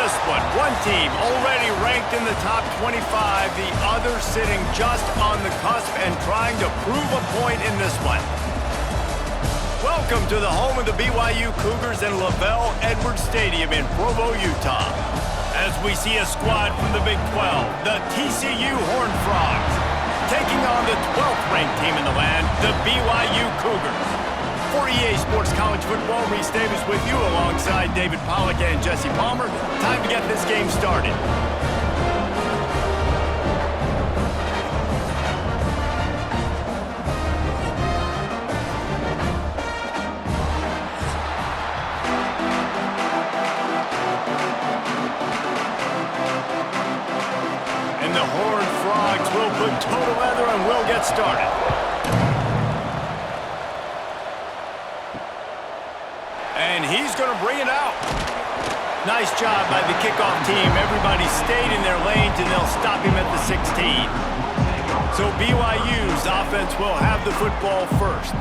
this one. One team already ranked in the top 25, the other sitting just on the cusp and trying to prove a point in this one. Welcome to the home of the BYU Cougars in Lavelle Edwards Stadium in Provo, Utah. As we see a squad from the Big 12, the TCU Horned Frogs, taking on the 12th ranked team in the land, the BYU Cougars. For EA Sports College Football, Reese Davis with you alongside David Pollack and Jesse Palmer. Time to get this game started. And the Horned Frogs will put total leather and will get started. And he's going to bring it out. Nice job by the kickoff team. Everybody stayed in their lanes, and they'll stop him at the 16. So BYU's offense will have the football first.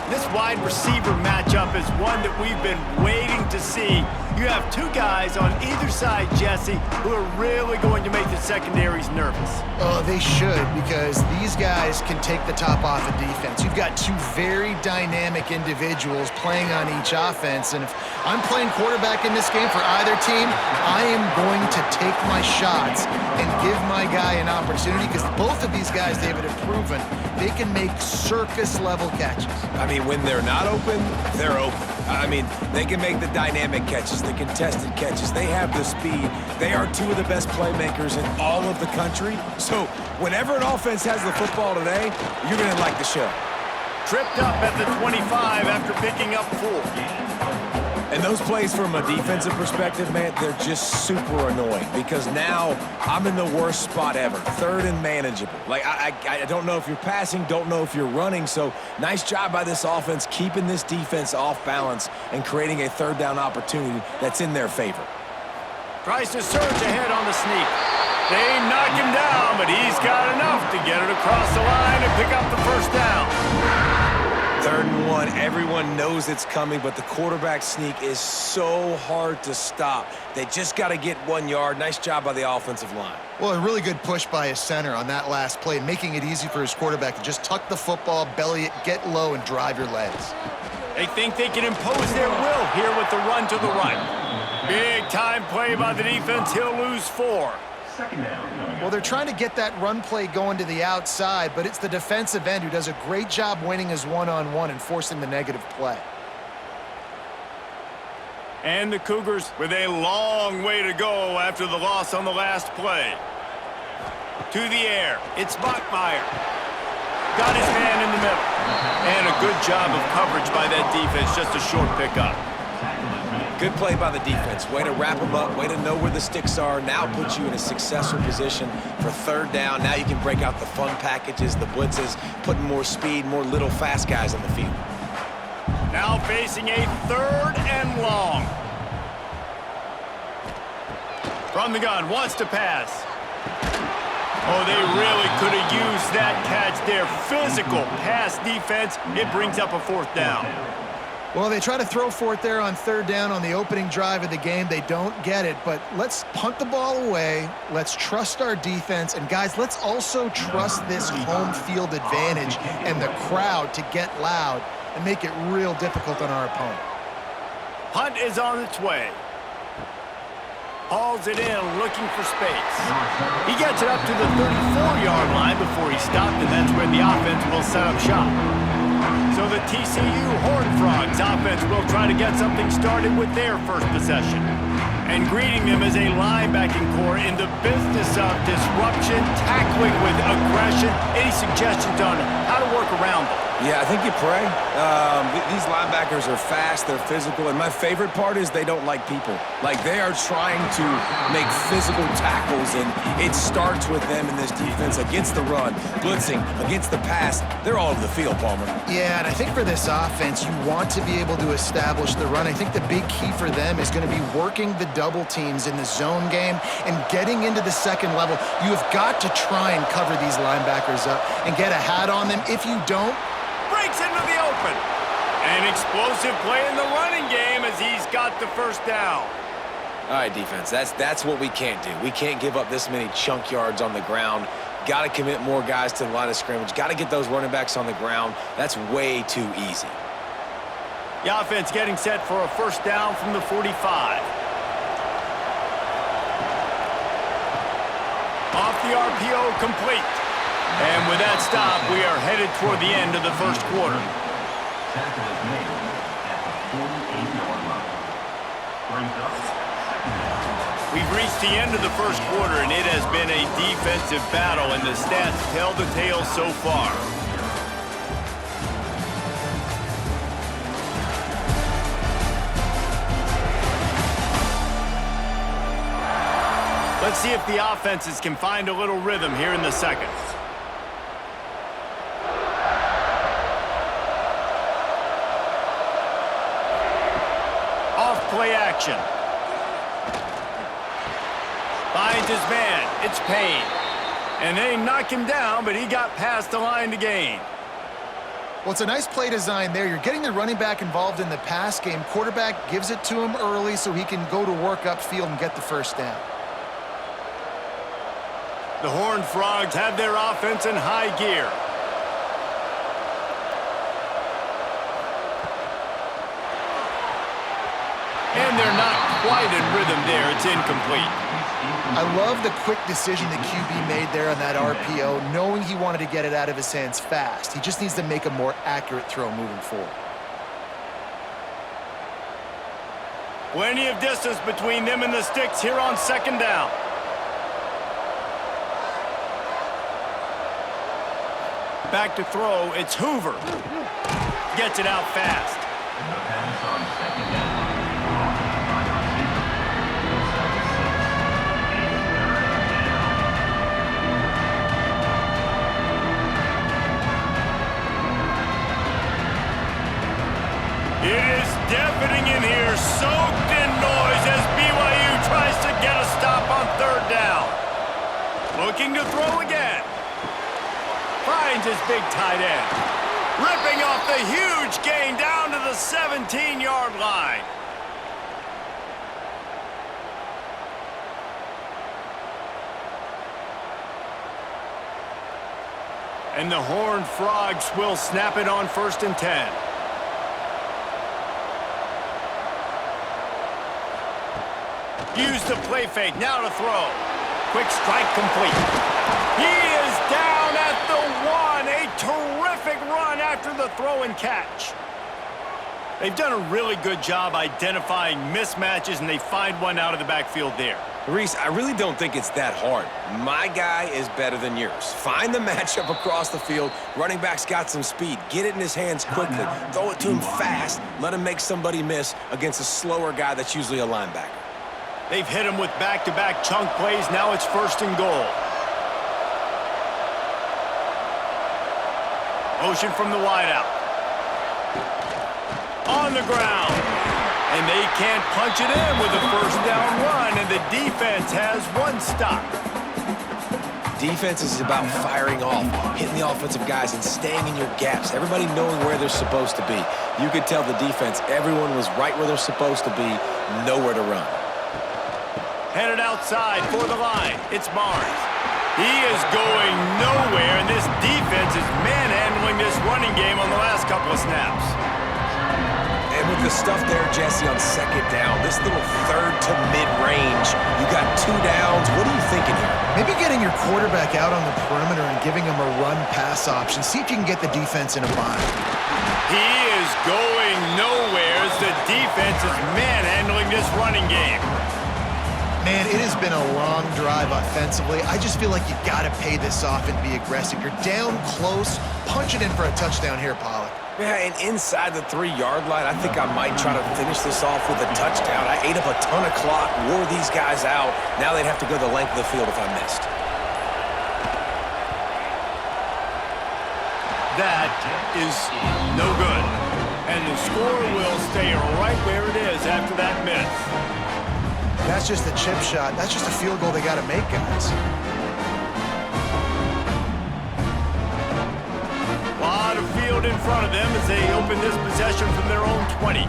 This wide receiver matchup is one that we've been waiting to see. You have two guys on either side, Jesse, who are really going to make the secondaries nervous. Oh, they should, because these guys can take the top off of defense. You've got two very dynamic individuals playing on each offense, and if I'm playing quarterback in this game for either team, I am going to take my shots and give my guy an opportunity, because both of these guys, David, have proven they can make circus-level catches. I mean, when they're not open, they're open. I mean, they can make the dynamic catches, the contested catches. They have the speed. They are two of the best playmakers in all of the country. So whenever an offense has the football today, you're going to like the show. Tripped up at the 25 after picking up 4. And those plays from a defensive perspective, man, they're just super annoying because now I'm in the worst spot ever, third and manageable. Like, I don't know if you're passing, don't know if you're running, so nice job by this offense keeping this defense off balance and creating a third down opportunity that's in their favor. Tries to surge ahead on the sneak. They knock him down, but he's got enough to get it across the line and pick up the first down. 3rd and 1, everyone knows it's coming, but the quarterback sneak is so hard to stop. They just got to get 1 yard. Nice job by the offensive line. Well, a really good push by his center on that last play, making it easy for his quarterback to just tuck the football, belly it, get low, and drive your legs. They think they can impose their will here with the run to the right. Big-time play by the defense. He'll lose 4. Well, they're trying to get that run play going to the outside, but it's the defensive end who does a great job winning his one-on-one and forcing the negative play. And the Cougars with a long way to go after the loss on the last play. To the air, it's Bachmeier. Got his man in the middle. And a good job of coverage by that defense, just a short pickup. Good play by the defense. Way to wrap them up, way to know where the sticks are. Now puts you in a successful position for 3rd down. Now you can break out the fun packages, the blitzes, putting more speed, more little fast guys on the field. Now facing a 3rd and long. From the gun, wants to pass. Oh, they really could have used that catch there. Physical pass defense. It brings up a 4th down. Well, they try to throw for it there on 3rd down on the opening drive of the game. They don't get it, but let's punt the ball away. Let's trust our defense. And, guys, let's also trust this home field advantage and the crowd to get loud and make it real difficult on our opponent. Punt is on its way. Hauls it in, looking for space. He gets it up to the 34-yard line before he stopped, and that's where the offense will set up shop. So the TCU Horned Frogs offense will try to get something started with their first possession. And greeting them is a linebacking core in the business of disruption, tackling with aggression. Any suggestions on how to work around them? Yeah, I think you pray. These linebackers are fast, they're physical, and my favorite part is they don't like people. Like, they are trying to make physical tackles, and it starts with them in this defense against the run, blitzing, against the pass. They're all over the field, Palmer. Yeah, and I think for this offense, you want to be able to establish the run. I think the big key for them is going to be working the double teams in the zone game and getting into the second level. You have got to try and cover these linebackers up and get a hat on them. If you don't, breaks into the open. An explosive play in the running game as he's got the first down. All right, defense, that's what we can't do. We can't give up this many chunk yards on the ground. Got to commit more guys to the line of scrimmage. Got to get those running backs on the ground. That's way too easy. The offense getting set for a first down from the 45. Off the RPO, complete. And with that stop, we are headed toward the end of the first quarter. Tackle is made at the 48-yard line. Brings up second down. We've reached the end of the first quarter, and it has been a defensive battle, and the stats tell the tale so far. Let's see if the offenses can find a little rhythm here in the second. Off play action. Finds his man. It's Payne. And they knock him down, but he got past the line to gain. Well, it's a nice play design there. You're getting the running back involved in the pass game. Quarterback gives it to him early so he can go to work upfield and get the first down. The Horned Frogs have their offense in high gear. And they're not quite in rhythm there. It's incomplete. I love the quick decision the QB made there on that RPO, knowing he wanted to get it out of his hands fast. He just needs to make a more accurate throw moving forward. Plenty of distance between them and the sticks here on second down. Back to throw, it's Hoover. Gets it out fast. The pass on second down. It is deafening in here, soaked in noise as BYU tries to get a stop on third down. Looking to throw again. Finds his big tight end. Ripping off the huge gain down to the 17-yard line. And the Horned Frogs will snap it on 1st and 10. Use the play fake, now to throw. Quick strike complete. He is down at the 1. A terrific run after the throw and catch. They've done a really good job identifying mismatches, and they find one out of the backfield there. Reese, I really don't think it's that hard. My guy is better than yours. Find the matchup across the field. Running back's got some speed. Get it in his hands quickly. Throw it to him fast. Let him make somebody miss against a slower guy that's usually a linebacker. They've hit him with back-to-back chunk plays. Now it's 1st and goal. Motion from the wideout. On the ground. And they can't punch it in with a first down run, and the defense has one stop. Defense is about firing off, hitting the offensive guys, and staying in your gaps. Everybody knowing where they're supposed to be. You could tell the defense, everyone was right where they're supposed to be, nowhere to run. Headed outside for the line. It's Barnes. He is going nowhere, and this defense is manhandling this running game on the last couple of snaps. And with the stuff there, Jesse, on second down, this little third to mid-range, you got 2 downs. What are you thinking here? Maybe getting your quarterback out on the perimeter and giving him a run-pass option. See if you can get the defense in a bind. He is going nowhere as the defense is manhandling this running game. Man, it has been a long drive offensively. I just feel like you got to pay this off and be aggressive. You're down close. Punch it in for a touchdown here, Pollock. Yeah, and inside the 3-yard line, I think I might try to finish this off with a touchdown. I ate up a ton of clock, wore these guys out. Now they'd have to go the length of the field if I missed. That is no good. And the score will stay right where it is after that miss. That's just a chip shot. That's just a field goal they got to make, guys. A lot of field in front of them as they open this possession from their own 20.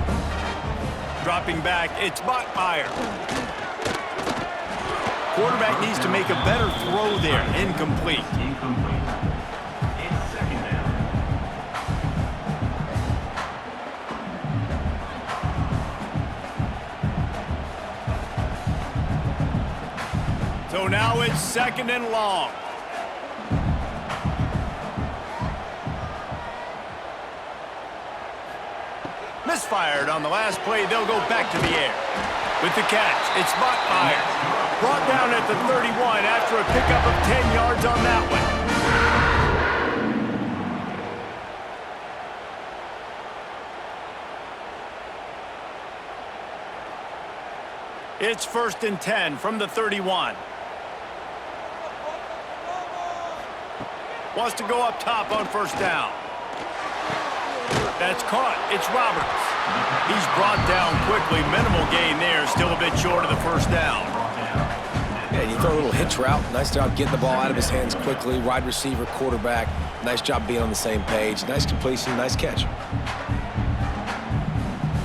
Dropping back, it's Bachmeyer. quarterback needs to make a better throw there. Incomplete. Incomplete. It's second down. So now it's second and long. Misfired on the last play. They'll go back to the air. With the catch, it's Botmeyer. Brought down at the 31 after a pickup of 10 yards on that one. It's first and 10 from the 31. Wants to go up top on first down. That's caught. It's Roberts. He's brought down quickly. Minimal gain there. Still a bit short of the first down. Yeah, you throw a little hitch route. Nice job getting the ball out of his hands quickly. Wide receiver, quarterback. Nice job being on the same page. Nice completion, nice catch.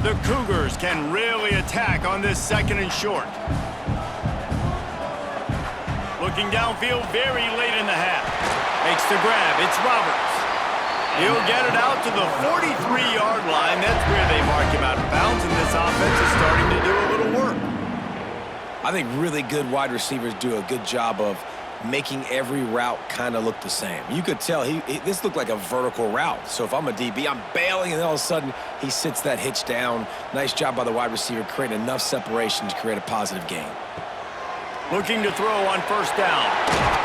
The Cougars can really attack on this second and short. Looking downfield very late in the half. Makes the grab. It's Roberts. He'll get it out to the 43-yard line. That's where they mark him out of bounds, and this offense is starting to do a little work. I think really good wide receivers do a good job of making every route kind of look the same. You could tell this looked like a vertical route. So if I'm a DB, I'm bailing, and then all of a sudden he sits that hitch down. Nice job by the wide receiver creating enough separation to create a positive gain. Looking to throw on first down.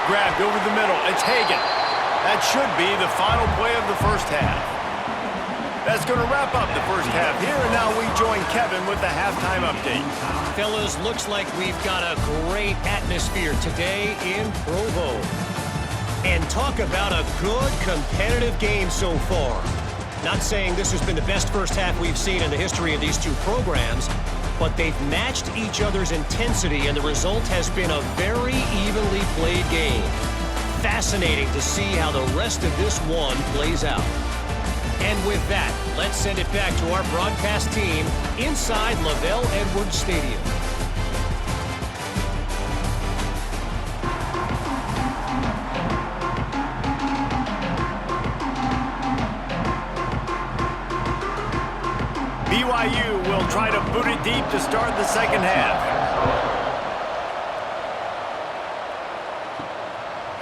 Grabbed over the middle. It's Hagan. That should be the final play of the first half. That's going to wrap up the first half here, and now we join Kevin with the halftime update. Fellas, looks like we've got a great atmosphere today in Provo. And talk about a good competitive game so far. Not saying this has been the best first half we've seen in the history of these two programs, but they've matched each other's intensity, and the result has been a very evenly played game. Fascinating to see how the rest of this one plays out. And with that, let's send it back to our broadcast team inside Lavelle Edwards Stadium. BYU will try to boot it deep to start the second half.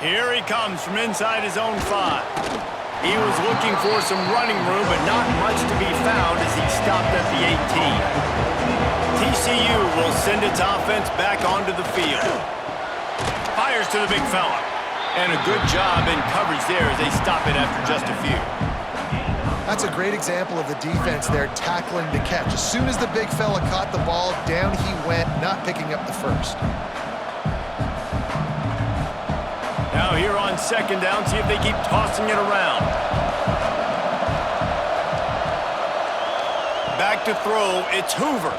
Here he comes from inside his own 5. He was looking for some running room, but not much to be found as he stopped at the 18. TCU will send its offense back onto the field. Fires to the big fella. And a good job in coverage there as they stop it after just a few. That's a great example of the defense there tackling the catch. As soon as the big fella caught the ball, down he went, not picking up the first. Now here on second down, see if they keep tossing it around. Back to throw, it's Hoover.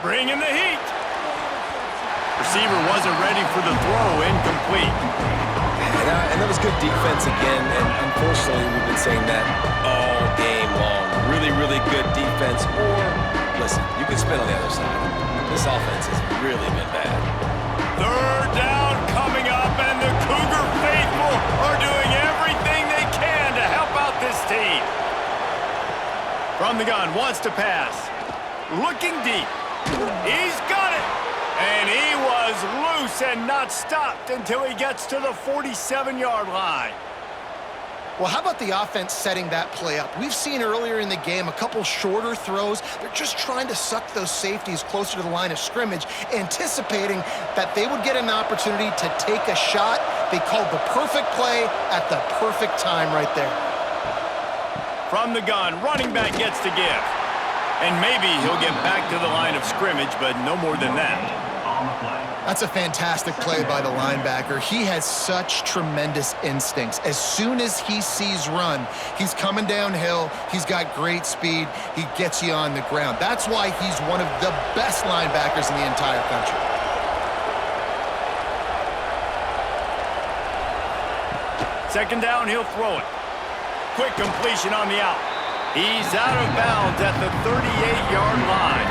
Bringing the heat. Receiver wasn't ready for the throw, incomplete. And that was good defense again, and unfortunately we've been saying that all game long. Really, really good defense, or, listen, you can spin on the other side. This offense has really been bad. Third down coming up, and the Cougar faithful are doing everything they can to help out this team. From the gun, wants to pass. Looking deep. He's got it. And he was loose and not stopped until he gets to the 47-yard line. Well, how about the offense setting that play up? We've seen earlier in the game a couple shorter throws. They're just trying to suck those safeties closer to the line of scrimmage, anticipating that they would get an opportunity to take a shot. They called the perfect play at the perfect time right there. From the gun, running back gets the give. And maybe he'll get back to the line of scrimmage, but no more than that. That's a fantastic play by the linebacker. He has such tremendous instincts. As soon as he sees run, he's coming downhill. He's got great speed. He gets you on the ground. That's why he's one of the best linebackers in the entire country. Second down, he'll throw it. Quick completion on the out. He's out of bounds at the 38-yard line.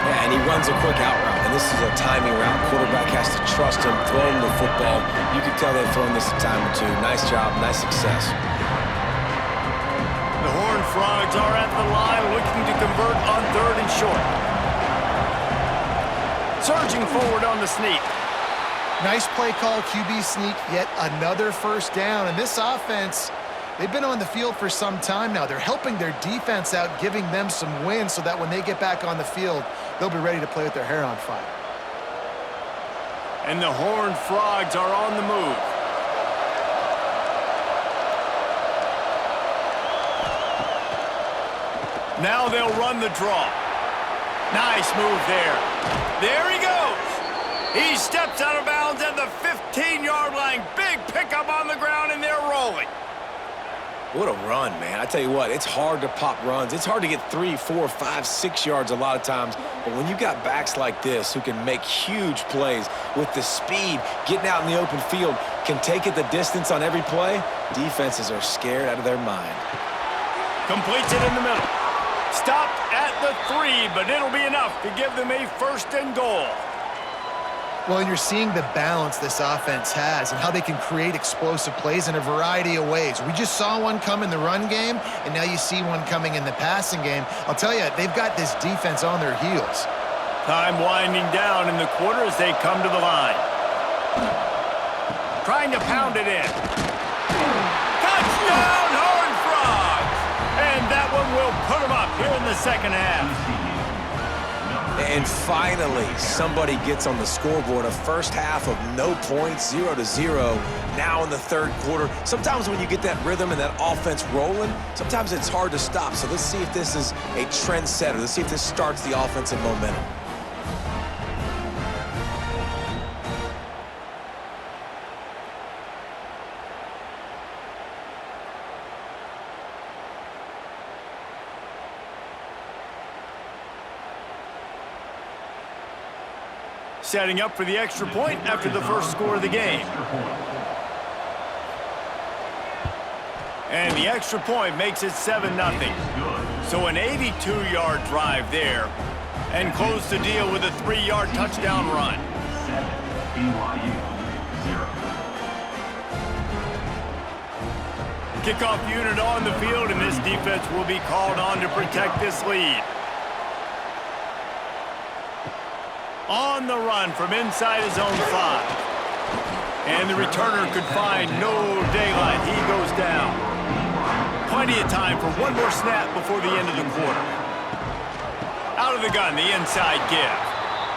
Yeah, and He runs a quick out route, and this is a timing route. Quarterback has to trust him, throw him the football. You can tell they've thrown this a time or two. Nice job, nice success. The Horned Frogs are at the line looking to convert on 3rd and short. Surging forward on the sneak. Nice play call, QB sneak, yet another first down. And this offense, they've been on the field for some time now. They're helping their defense out, giving them some wins so that when they get back on the field, they'll be ready to play with their hair on fire. And the Horned Frogs are on the move. Now they'll run the draw. Nice move there. There he goes. He steps out of bounds at the 15-yard line. Big pickup on the ground, and they're rolling. What a run, man. I tell you what, it's hard to pop runs. It's hard to get 3, 4, 5, 6 yards a lot of times. But when you got backs like this who can make huge plays with the speed, getting out in the open field, can take it the distance on every play, defenses are scared out of their mind. Completes it in the middle. Stopped at the 3, but it'll be enough to give them a 1st and goal. Well, and you're seeing the balance this offense has and how they can create explosive plays in a variety of ways. We just saw one come in the run game, and now you see one coming in the passing game. I'll tell you, they've got this defense on their heels. Time winding down in the quarter as they come to the line. Trying to pound it in. Touchdown, Horned Frogs! And that one will put them up here in the second half. And finally, somebody gets on the scoreboard. A first half of no points, 0-0. Now in the 3rd quarter. Sometimes when you get that rhythm and that offense rolling, sometimes it's hard to stop. So let's see if this is a trendsetter. Let's see if this starts the offensive momentum. Setting up for the extra point after the first score of the game. And the extra point makes it 7-0. So an 82-yard drive there. And close the deal with a 3-yard touchdown run. 7, BYU 0. Kickoff unit on the field, and this defense will be called on to protect this lead. On the run from inside his own 5. And the returner could find no daylight. He goes down. Plenty of time for one more snap before the end of the quarter. Out of the gun, the inside give.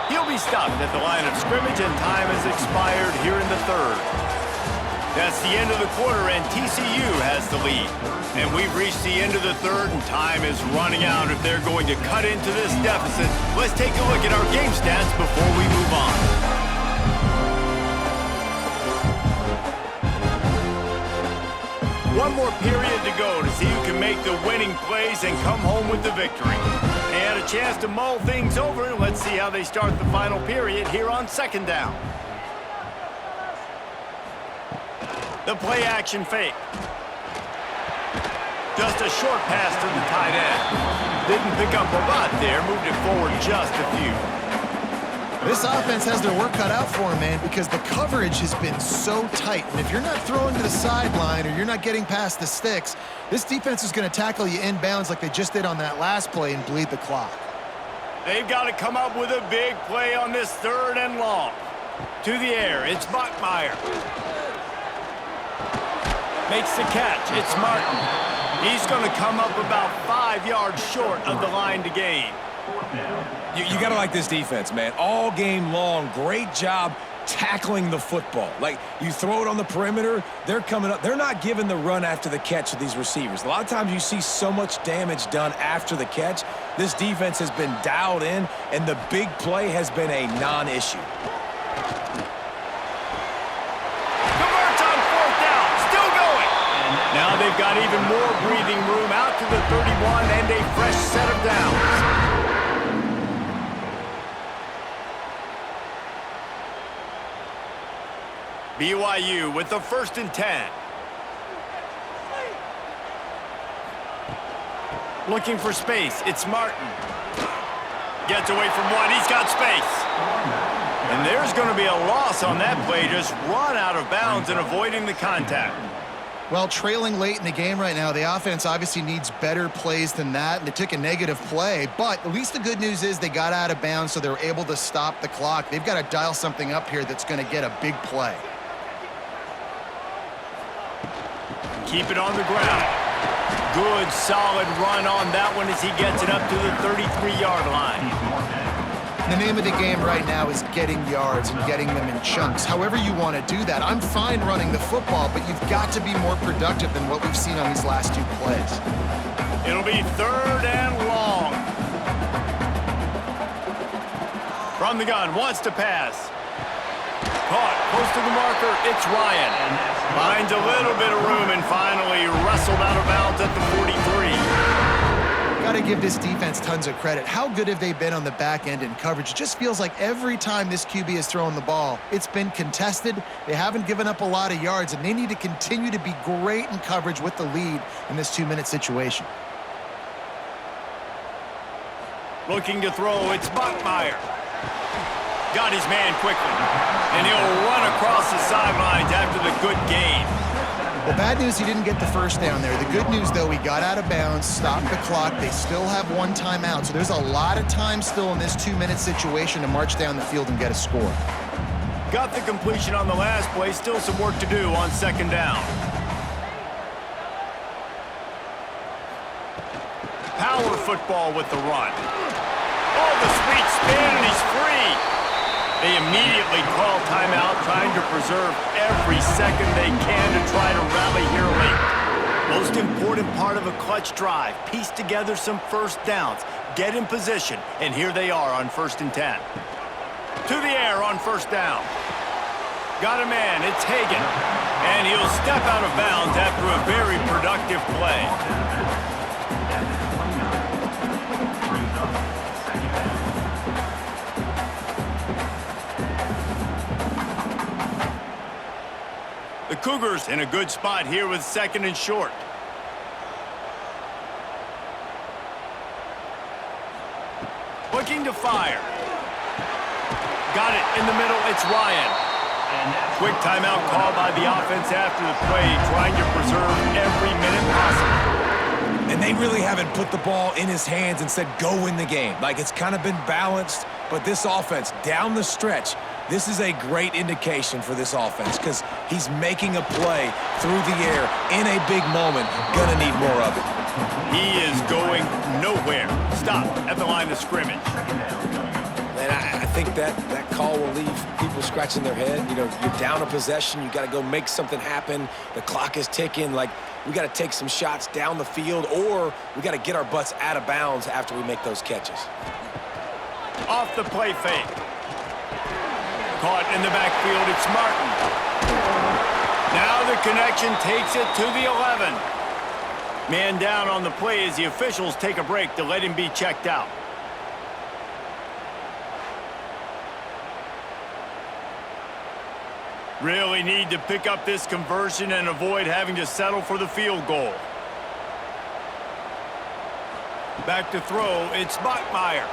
He'll be stopped at the line of scrimmage, and time has expired here in the 3rd. That's the end of the quarter, and TCU has the lead. And we've reached the end of the 3rd, and time is running out if they're going to cut into this deficit. Let's take a look at our game stats before we move on. One more period to go to see who can make the winning plays and come home with the victory. And a chance to mull things over. Let's see how they start the final period here on 2nd down. The play action fake. Just a short pass to the tight end. Didn't pick up a lot there, moved it forward just a few. This offense has their work cut out for them, man, because the coverage has been so tight. And if you're not throwing to the sideline or you're not getting past the sticks, this defense is going to tackle you inbounds like they just did on that last play and bleed the clock. They've got to come up with a big play on this 3rd and long. To the air, it's Bachmeier. Makes the catch, it's Martin. He's going to come up about 5 yards short of the line to gain. You got to like this defense, man. All game long, great job tackling the football. Like, you throw it on the perimeter, they're coming up. They're not giving the run after the catch to these receivers. A lot of times you see so much damage done after the catch. This defense has been dialed in, and the big play has been a non-issue. Converts on 4th down, still going. Now they've got even more breathing room out to the 31 and a fresh set of downs. BYU with the 1st and 10. Looking for space, it's Martin. Gets away from one. He's got space. And there's going to be a loss on that play. Just run out of bounds and avoiding the contact. Well, trailing late in the game right now, the offense obviously needs better plays than that, and they took a negative play. But at least the good news is they got out of bounds, so they were able to stop the clock. They've got to dial something up here that's going to get a big play. Keep it on the ground. Good, solid run on that one as he gets it up to the 33-yard line. The name of the game right now is getting yards and getting them in chunks. However you want to do that. I'm fine running the football, but you've got to be more productive than what we've seen on these last two plays. It'll be 3rd and long. From the gun, wants to pass. Caught, close to the marker, it's Ryan. Finds a little bit of room and finally wrestled out of bounds at the 43. Got to give this defense tons of credit. How good have they been on the back end in coverage? It just feels like every time this QB has thrown the ball, it's been contested. They haven't given up a lot of yards, and they need to continue to be great in coverage with the lead in this 2-minute situation. Looking to throw, it's Bachmeier. Got his man quickly, and he'll run across the sidelines after the good gain. Well, bad news, he didn't get the first down there. The good news, though, he got out of bounds, stopped the clock. They still have one timeout, so there's a lot of time still in this 2-minute situation to march down the field and get a score. Got the completion on the last play. Still some work to do on 2nd down. Power football with the run. Oh, the sweet spin, and he's free. They immediately call timeout, trying to preserve every second they can to try to rally here late. Most important part of a clutch drive, piece together some first downs, get in position, and here they are on 1st and 10. To the air on 1st down. Got a man, it's Hagan, and he'll step out of bounds after a very productive play. The Cougars in a good spot here with 2nd and short. Looking to fire. Got it in the middle, it's Ryan. Quick timeout call by the offense after the play, trying to preserve every minute possible. And they really haven't put the ball in his hands and said, go win the game. Like, it's kind of been balanced, but this offense, down the stretch, this is a great indication for this offense because he's making a play through the air in a big moment. Gonna need more of it. He is going nowhere. Stop at the line of scrimmage. And I think that call will leave people scratching their head. You know, you're down a possession. You got to go make something happen. The clock is ticking. Like, we got to take some shots down the field, or we got to get our butts out of bounds after we make those catches. Off the play fake. Caught in the backfield, it's Martin. Now the connection takes it to the 11. Man down on the play as the officials take a break to let him be checked out. Really need to pick up this conversion and avoid having to settle for the field goal. Back to throw, it's Bachmeier.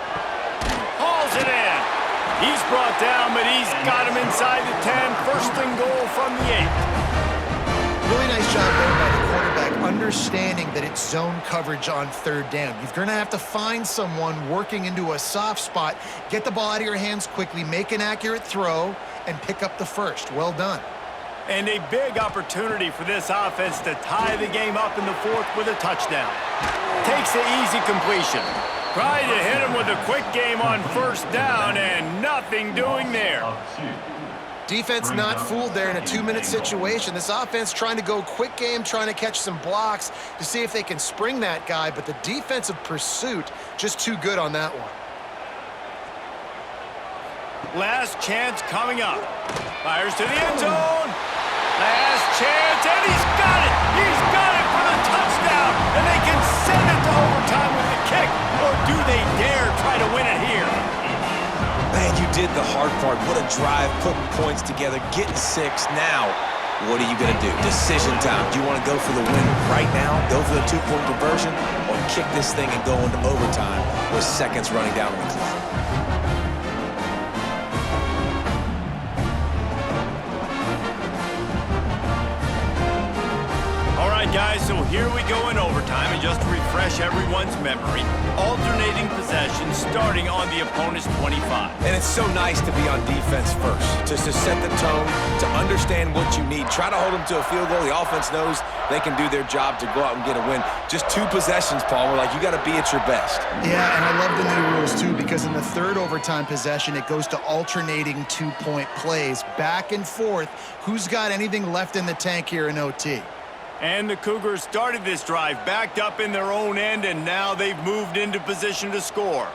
Hauls it in. He's brought down, but he's got him inside the 10. 1st and goal from the 8. Really nice job there by the quarterback, understanding that it's zone coverage on 3rd down. You're going to have to find someone working into a soft spot, get the ball out of your hands quickly, make an accurate throw, and pick up the 1st. Well done. And a big opportunity for this offense to tie the game up in the 4th with a touchdown. Takes the easy completion. Tried to hit him with a quick game on 1st down, and nothing doing there. Defense not fooled there in a 2-minute situation. This offense trying to go quick game, trying to catch some blocks to see if they can spring that guy, but the defensive pursuit just too good on that one. Last chance coming up. Fires to the end zone. Last chance, and he's got it. He's got it for the touchdown, and they can send it to overtime with the kick, or do they dare try to win it here? Man, you did the hard part. What a drive, putting points together, getting 6. Now, what are you going to do? Decision time. Do you want to go for the win right now, go for the 2-point conversion, or kick this thing and go into overtime with seconds running down on the clock? here we go in overtime, and just to refresh everyone's memory, alternating possession starting on the opponent's 25. And it's so nice to be on defense first, just to set the tone, to understand what you need. Try to hold them to a field goal. The offense knows they can do their job to go out and get a win. Just 2 possessions, Paul. We're like, you got to be at your best. Yeah, and I love the new rules, too, because in the third overtime possession, it goes to alternating 2-point plays. Back and forth. Who's got anything left in the tank here in OT? And the Cougars started this drive backed up in their own end, and now they've moved into position to score.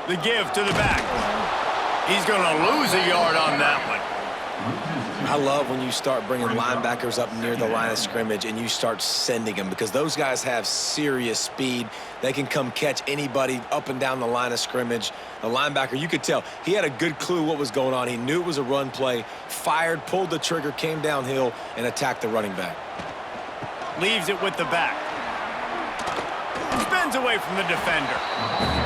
The give to the back. He's going to lose a yard on that one. I love when you start bringing linebackers up near the line of scrimmage and you start sending them, because those guys have serious speed. They can come catch anybody up and down the line of scrimmage. The linebacker, you could tell, he had a good clue what was going on. He knew it was a run play, fired, pulled the trigger, came downhill, and attacked the running back. Leaves it with the back. Spins away from the defender.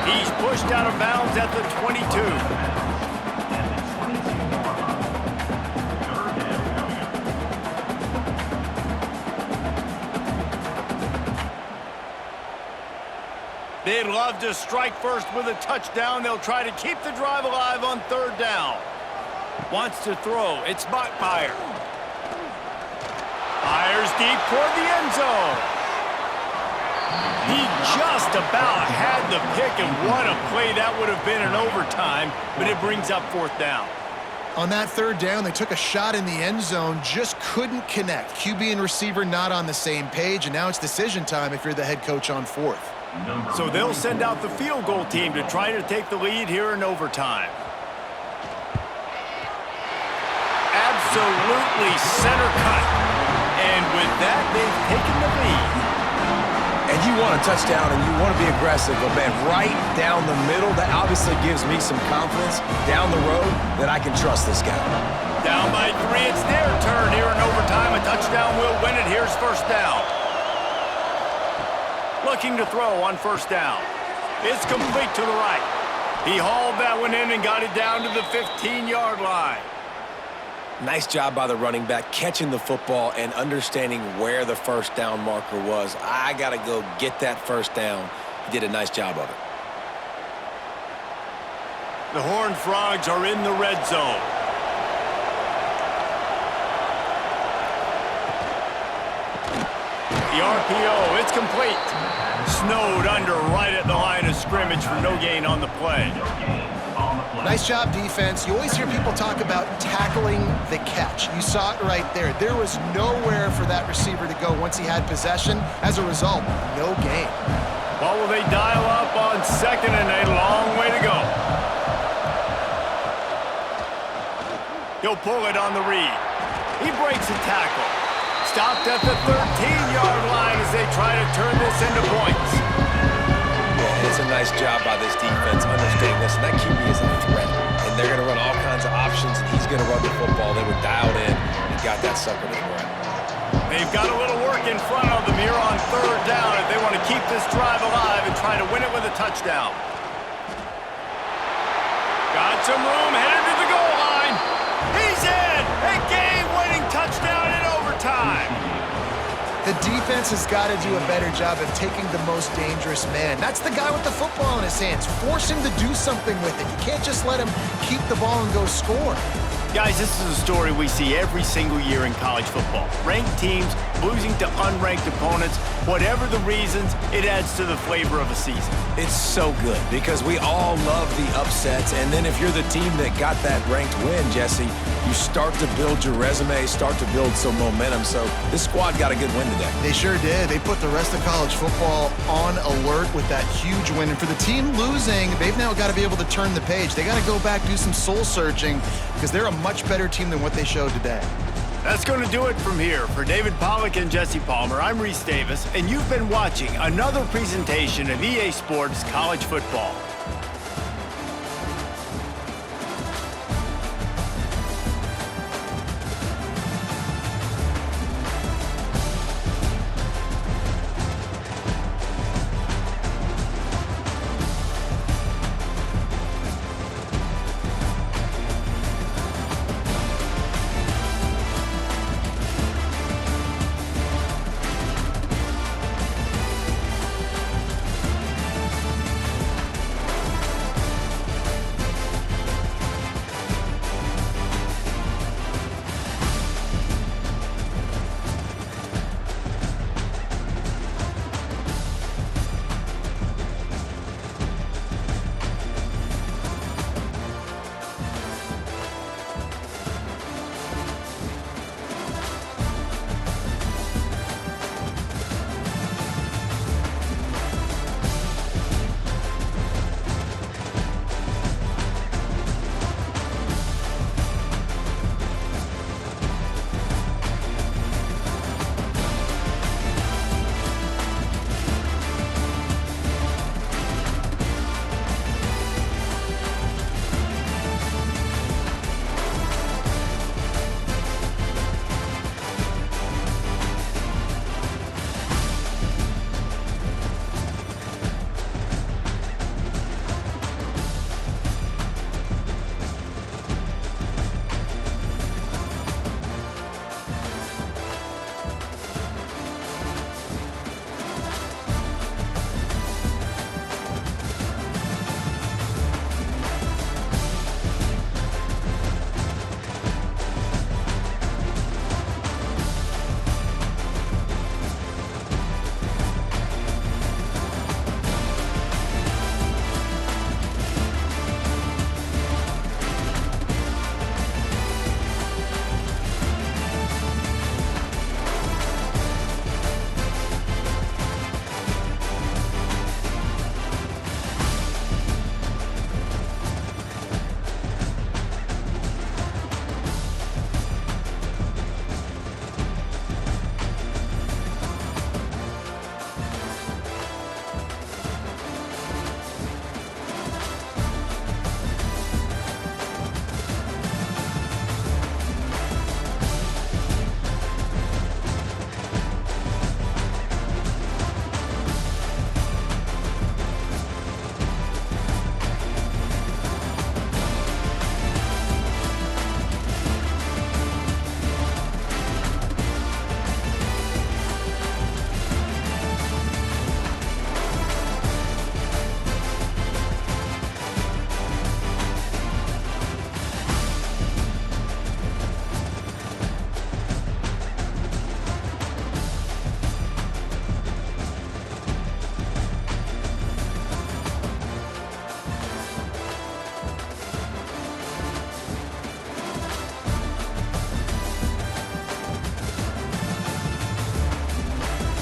He's pushed out of bounds at the 22. They'd love to strike first with a touchdown. They'll try to keep the drive alive on 3rd down. Wants to throw. It's Bachmeier. Fires deep toward the end zone. He just about had the pick, and what a play that would have been in overtime, but it brings up 4th down. On that 3rd down, they took a shot in the end zone, just couldn't connect. QB and receiver not on the same page, and now it's decision time if you're the head coach on 4th. So they'll send out the field goal team to try to take the lead here in overtime. Absolutely center cut. And with that, they've taken the lead. And you want a touchdown and you want to be aggressive, but man, right down the middle, that obviously gives me some confidence down the road that I can trust this guy. Down by 3, it's their turn here in overtime. A touchdown will win it. Here's 1st down. Looking to throw on 1st down. It's complete to the right. He hauled that one in and got it down to the 15-yard line. Nice job by the running back, catching the football and understanding where the 1st down marker was. I got to go get that 1st down. He did a nice job of it. The Horned Frogs are in the red zone. The RPO, it's complete. Snowed under right at the line of scrimmage for no gain on the play. Nice job, defense. You always hear people talk about tackling the catch. You saw it right there. There was nowhere for that receiver to go once he had possession. As a result, no gain. Well, will they dial up on 2nd and a long way to go? He'll pull it on the read. He breaks a tackle. Stopped at the 13-yard line as they try to turn this into points. Yeah, it's a nice job by this defense understanding this, and that QB is a threat. And they're going to run all kinds of options, and he's going to run the football. They were dialed in and got that sucker to the ground. They've got a little work in front of them here on 3rd down if they want to keep this drive alive and try to win it with a touchdown. Got some room, headed to the goal line. He's in! A game-winning touchdown in overtime. The defense has got to do a better job of taking the most dangerous man. That's the guy with the football in his hands. Force him to do something with it. You can't just let him keep the ball and go score. Guys, this is a story we see every single year in college football. Ranked teams losing to unranked opponents. Whatever the reasons, it adds to the flavor of a season. It's so good because we all love the upsets, and then if you're the team that got that ranked win, Jesse, you start to build your resume, start to build some momentum. So this squad got a good win today. They sure did. They put the rest of college football on alert with that huge win. And for the team losing, they've now got to be able to turn the page. They got to go back, do some soul searching, because they're a much better team than what they showed today. That's going to do it from here. For David Pollack and Jesse Palmer, I'm Reese Davis, and you've been watching another presentation of EA Sports College Football.